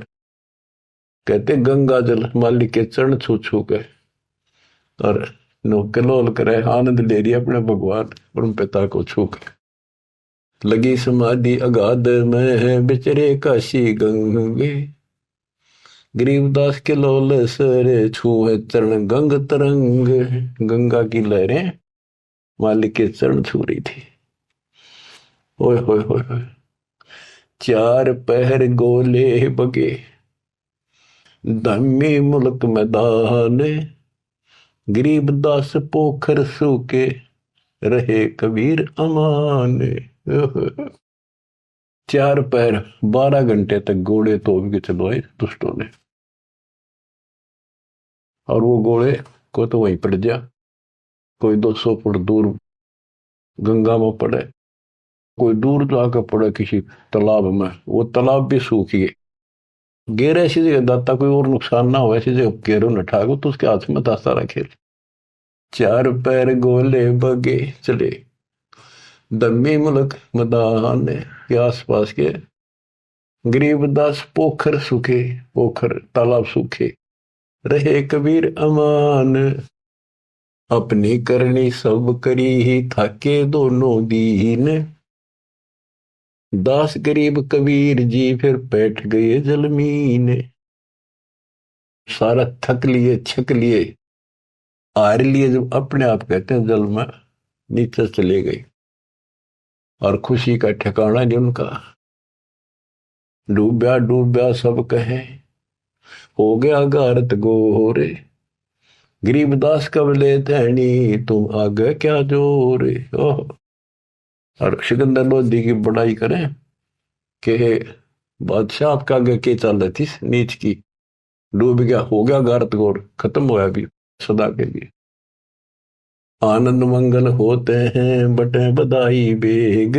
कहते गंगा जल मालिक के चरण छू छू के और नोकलोल करे, आनंद ले रही अपने भगवान परम पिता को छू के। लगी समाधि अगाध में बिचरे काशी गंगे। गरीबदास के लोल सरे छू है चरण गंग तरंग। गंगा की लहरें मालिक के चरण छू रही थी। ओए होए होए होए। चार पहर गोले बगे धम्मी मुल्क मैदान। गरीबदास पोखर सूके रहे कबीर अमान। 4 पहर 12 घंटे तक घोड़े तोड़ के चलवाए दुष्टों ने, और वो घोड़े को तो वहीं पड़ गया। कोई 200 फुट दूर गंगा में पड़े, कोई दूर जाकर पड़े किसी तालाब में, वो तालाब भी सूख गए। गेर ऐसी जगह दाता कोई और नुकसान ना हो, ऐसी जगह गेरो न ठाको तो उसके हाथ में दाता रखे। 4 पैर गोले बगे चले दम्मी मुल्क मैदान के आसपास के। गरीबदास पोखर सूखे, पोखर तालाब सूखे रहे कबीर अमान। अपनी करनी सब करी ही थाके दोनों दीन। दास गरीब कबीर जी फिर बैठ गए जलमीन। सारा थक लिए छक लिए हार लिए, जब अपने आप कहते हैं जल में नीचे चले गए और खुशी का ठिकाना नहीं उनका। डूब्या डूब्या सब कहे हो गया गारत गोरे। गरीबदास कबले धैनी तुम आगे क्या जोरे। और सिकंदर लोधी की बड़ाई करें कि बादशाह आपका आगे क्या चल रही थी नीच की, डूब गया, हो गया गारत गोर, खत्म होया भी सदा के लिए। आनंद मंगल होते हैं बटे बधाई बेग।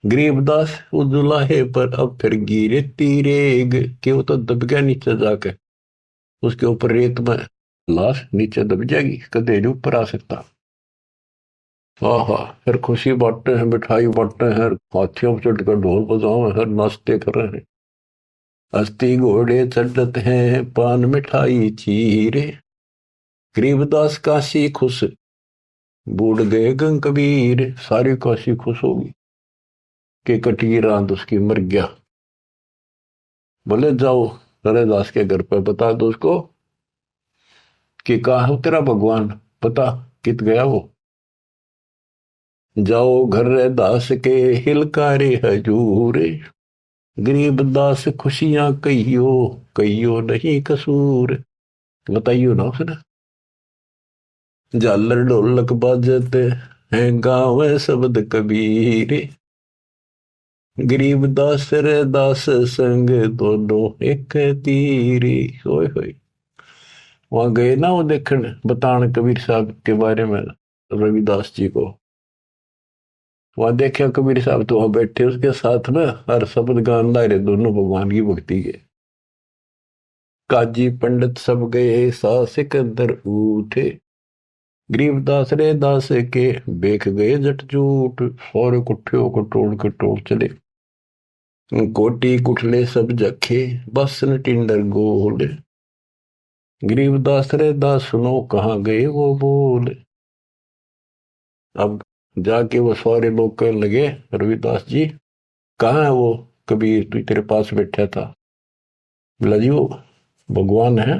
गरीबदास उस दुल्हे पर अब फिर गिरे तीरेग, कि वो तो दब गया नीचे जाके, उसके ऊपर रेत में लाश नीचे दब जाएगी, कदे नहीं ऊपर आ सकता। हाँ हाँ, फिर खुशी बांटते हैं, मिठाई बांटते हैं, हाथियों पर चढ़कर ढोल बजाओ हैं, नाचते कर रहे हैं। अस्थि घोड़े चढ़ते हैं, पान मिठाई चीरे। गरीबदास काशी खुश, बूढ़ गए गंग कबीर। सारी काशी खुश होगी कि कटी रात उसकी मर गया। बोले जाओ रैदास के घर पे बता दो उसको कि कहा है तेरा भगवान, पता कित गया वो। जाओ घर रैदास के, हिलकारे हजूर। गरीब दास खुशियां कहियो, कहियो नहीं कसूर। बताइयो ना उसने। झालर ढोलक बाजते हैं, गाँव शब्द कबीर। गरीब दास रैदास संग, दोनों एक तीर। होए होए, वहां गए ना वो देखने, बतान कबीर साहब के बारे में रविदास जी को। वहां देखा कबीर साहब तो वहां बैठे उसके साथ में, हर शब्द गान ला रहे दोनों भगवान की भक्ति के। काजी पंडित सब गए, सा सिकंदर उठे। गरीबदास रे दास के, बेख गए जट जूट। और कुठियों को टोल के टोल चले। कोटी कुठले सब जखे, बसन टिंडर गोल। गरीबदास रे दास सुनो, कहाँ गए वो बोल। अब जाके वो सारे लोग कहने लगे, रविदास जी कहाँ है वो कबीर, तू तेरे पास बैठा था। बोला जी वो भगवान है,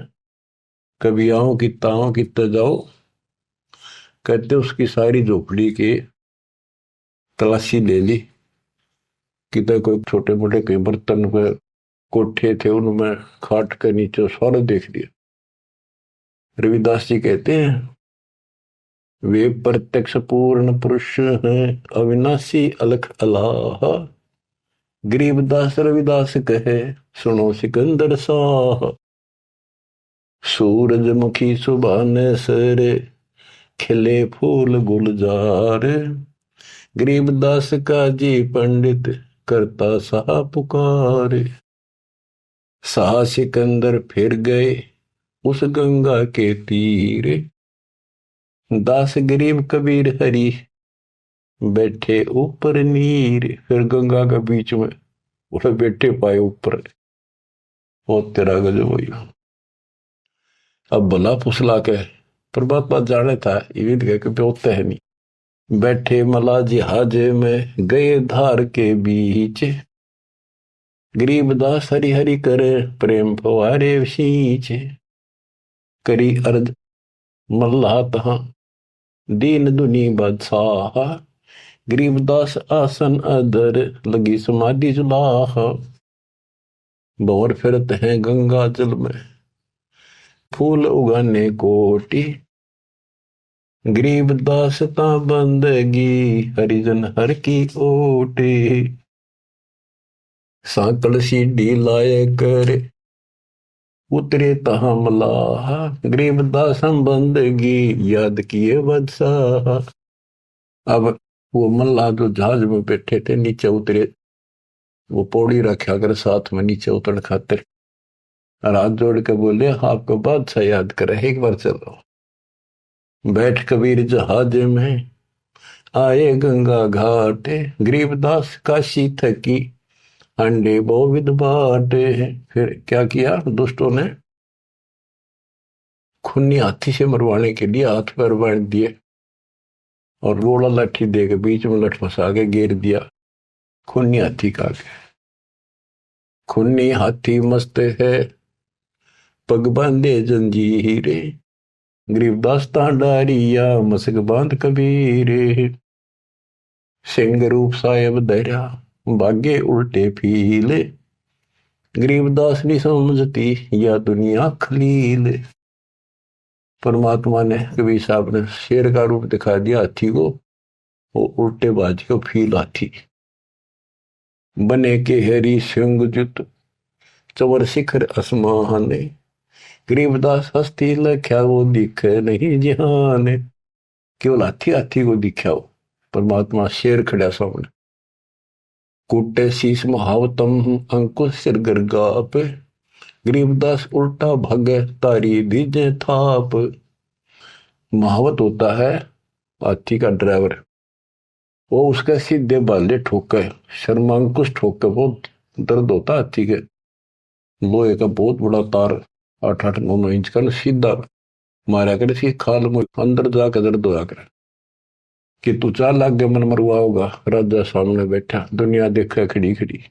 कभी आओ कितना आओ कितना जाओ। कहते उसकी सारी झोपड़ी की तलाशी ले ली, कितने कोई छोटे मोटे कई बर्तन पे कोठे थे उनमें, खाट के नीचे सारा देख लिया। रविदास जी कहते हैं वे प्रत्यक्ष पूर्ण पुरुष हैं, अविनाशी अलख अलाह। गरीबदास रविदास कहे, सुनो सिकंदर साह। सूरजमुखी सुबह सरे, खिले फूल गुलजार। गरीबदास का जी पंडित, करता सा पुकार। साह सिकंदर फिर गए उस गंगा के तीर। दास गरीब कबीर हरि, बैठे ऊपर नीर। फिर गंगा के बीच में उसे बैठे पाए ऊपर। वो तेरा गजब हुई। अब भला फुसला के परमात्मा जाने था, ये भी कि होता है नहीं। बैठे मला जिहाज में, गए धार के बीच। गरीबदास हरि हरि करे, प्रेम फवारे सींच। करी अर्ज मल्लाह तहां, दीन दुनी बादशाह। गरीबदास आसन अधर, लगी समाधि जुलाह। भंवर फिरत हैं गंगा जल में, फूल उगाने कोटि। गरीबदास ता बंदगी, हरिजन हर की ओटे। सांकल सीढ़ी लाए कर, उतरे तहा मलाह। गरीबदास हम बंदगी, याद किए बदशाह। अब वो मल्लाह जो जहाज में बैठे थे नीचे उतरे, वो पौड़ी रखा कर साथ में नीचे उतर खातिर, और हाथ जोड़ के बोले आपको बादशाह याद करे, एक बार चलो। बैठ कबीर जहाज में, आए गंगा घाट। गरीबदास काशी थकी, अंडे बहुविध बाटे। फिर क्या किया दुष्टों ने, खूनी हाथी से मरवाने के लिए हाथ पैर बांध दिए, और रोड़ा लाठी दे के बीच में लठ फंसा के घेर दिया। खूनी हाथी का के, खूनी हाथी मस्त है, पग बांधे जंजीरे। गरीबदास डारिया, मसक बांध कबीरे। सिंह रूप साहेब धरा, भागे उल्टे फीले। गरीबदास नहीं समझती या दुनिया खलील। परमात्मा ने, कबीर साहब ने शेर का रूप दिखा दिया हाथी को, वो उल्टे बाज के फील हाथी बने के हरी सिंह जुत, चवर शिखर असमाने। गरीबदास हस्ती लख्या, वो दिखे नहीं जिहाने। केवल हाथी हाथी को दिखा हो, परमात्मा शेर खड़ा सामने। कूटे शीश महावतम अंकुश सिर गर्गाप, गरीबदास उल्टा भागे तारी दीजे थाप। महावत होता है हाथी का ड्राइवर, वो उसके सीधे बाले ठोके, शर्मांकुश ठोके, बहुत दर्द होता है हाथी के। लोहे का बहुत बड़ा तार 8-8-9-9 इंच का सीधा मारा करे, सी खाल में अंदर जाकर दर्द होया करे कि तू 4 लाख के मन मरवा होगा। राजा सामने बैठा, दुनिया देखा खड़ी खड़ी,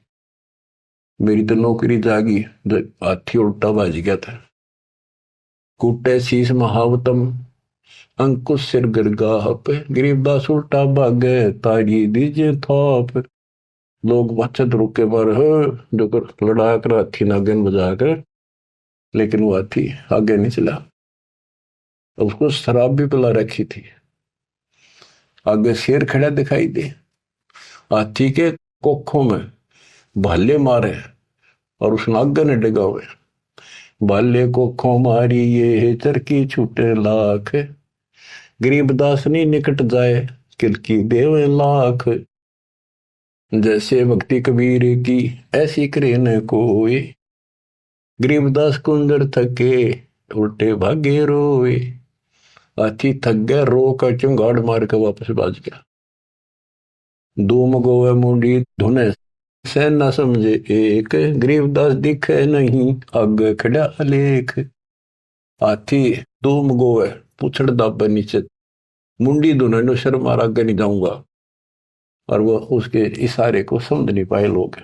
मेरी तो नौकरी जागी। हाथी उल्टा भाज गया था। कूटे शीश महावतम अंकुश सिर गरगाह पे, गरीबदास उल्टा भागे तारी दीजे थाप। लोग बचत रुके पर जो लड़ा कर हाथी नागन बजा कर, लेकिन वो हाथी आगे नहीं चला। उसको शराब भी पिला रखी थी। आगे शेर खड़ा दिखाई दे, हाथी के कोखों में भाले मारे और उस नागन ने डगा हुए। भाले कोखों मारी ये चरकी छूटे लाख, गरीबदास नहीं निकट जाए किलकी देवे लाख। जैसे भक्ति कबीर की ऐसी करे न कोई, गरीबदास कुंदर थके उल्टे भागे रोए। हाथी थक गया, रो कर चुंगाड़ मार के वापस भाज गया। धूम गोवे मुंडी धुने से न समझे एक, गरीबदास दिखे नहीं आगे खड़ा अलेख। हाथी धूम गोवे पूछड़ दाबे नीचे, मुंडी धुने नो शर्मा आगे नहीं जाऊंगा, और वो उसके इशारे को समझ नहीं पाए लोग।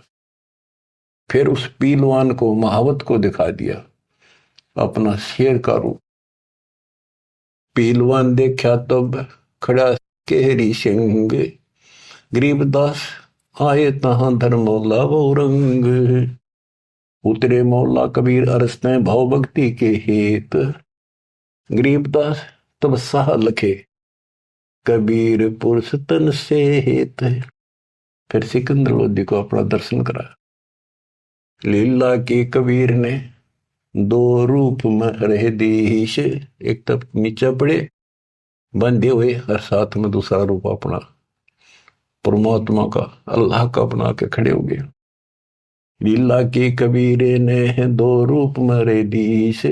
फिर उस पीलवान को महावत को दिखा दिया अपना शेर का रूप। पीलवान देखा तब खड़ा केहरी सिंह, गरीबदास आए तहां धर्मौला वो रंग। उतरे मौला कबीर अरसते भाव भक्ति के हेत, गरीबदास तब साह लखे कबीर पुरुष तन से हेत। फिर सिकंदर लोधी को अपना दर्शन करा। लीला की कबीर ने 2 रूप में रह दीश, एक तब नीचे पड़े बंधे हुए और साथ में दूसरा रूप अपना परमात्मा का, अल्लाह का बना के खड़े हो गए। लीला की कबीर ने 2 रूप में रह दीश,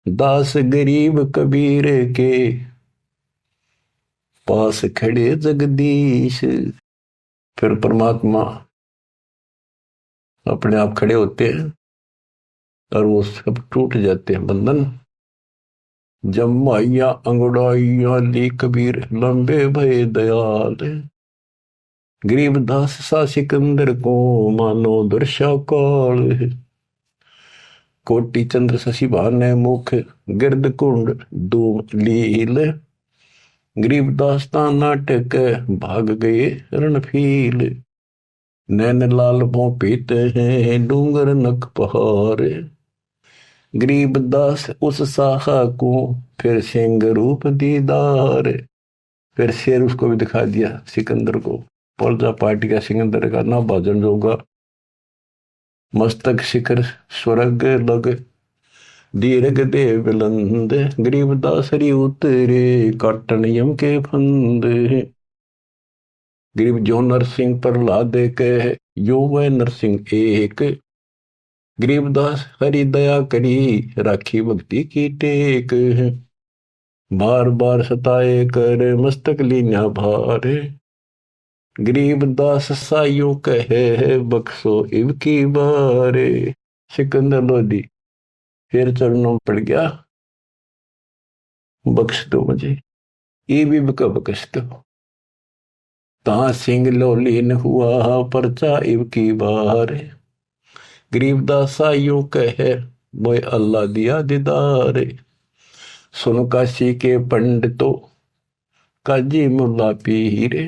दास गरीब कबीर के पास खड़े जगदीश। फिर परमात्मा अपने आप खड़े होते हैं और वो सब टूट जाते हैं बंधन। जमाइया अंगड़ाइया ली कबीर लंबे भय दयाल, गरीबदास सा सिकंदर को मानो दर्शा काल। कोटि चंद्र शशि भाने मुख गिरद कुंड धूम लील, गरीबदास ता नाटक भाग गए रणफील। नैन लाल भों पीते हैं डूंगर नक पहाड़, गरीबदास उस साहा को फिर सिंह रूप दीदार। फिर शेर उसको भी दिखा दिया सिकंदर को, प्रजा पार्टी का सिकंदर का ना भाजन जोगा। मस्तक शिखर स्वर्ग लग दीर्घ दे बुलंद, गरीबदास हरि उतरे काटन यम के फंद। गरीब जो नरसिंह प्रहलाद कह यो वह नरसिंह एक, गरीबदास हरि दया करी राखी भक्ति की टेक। बार बार सताए कर मस्तक लीना भार, गरीबदास साइयों कहे बख्शो इब की बारे। सिकंदर लोधी फिर चरणों पड़ गया, बख्श दो मुझे, इब का बख्श दो। ता सिंह लोलीन हुआ परचा इब की बार, गरीबदास साइयों कहे मोए अल्लाह दिया दीदार। सुन काशी के पंडितों काजी मुल्ला पीर,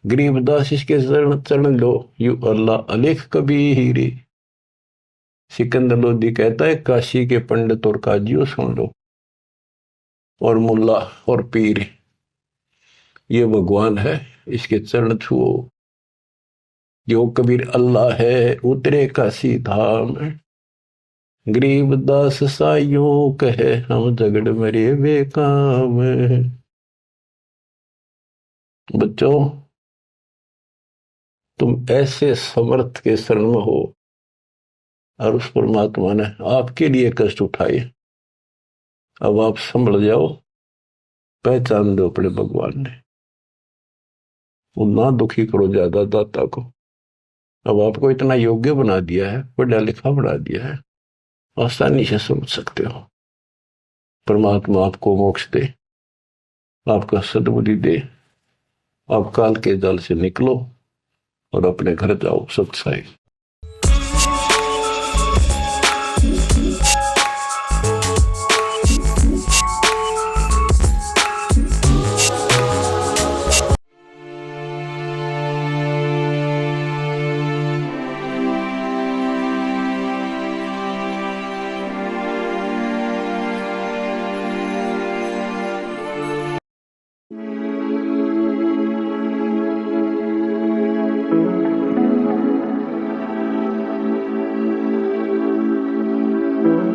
गरीबदास इसके चरण लो यू अल्लाह अलेख कबीर। सिकंदर लोधी कहता है काशी के पंडित और काजियों सुन लो, और मुल्ला और पीर ये भगवान है, इसके चरण छुओ। जो कबीर अल्लाह है उतरे काशी धाम, गरीबदास साइयों कहे हम झगड़ मरे बेकाम। बच्चों, तुम ऐसे समर्थ के शरण में हो और उस परमात्मा ने आपके लिए कष्ट उठाए। अब आप संभल जाओ, पहचान दो अपने भगवान ने। वो ना दुखी करो ज्यादा दाता को। अब आपको इतना योग्य बना दिया है, पढ़ा लिखा बना दिया है, आसानी से समझ सकते हो। परमात्मा आपको मोक्ष दे, आपका सद्बुद्धि दे। आप काल के जाल से निकलो और अपने घर जाओ सत्साई।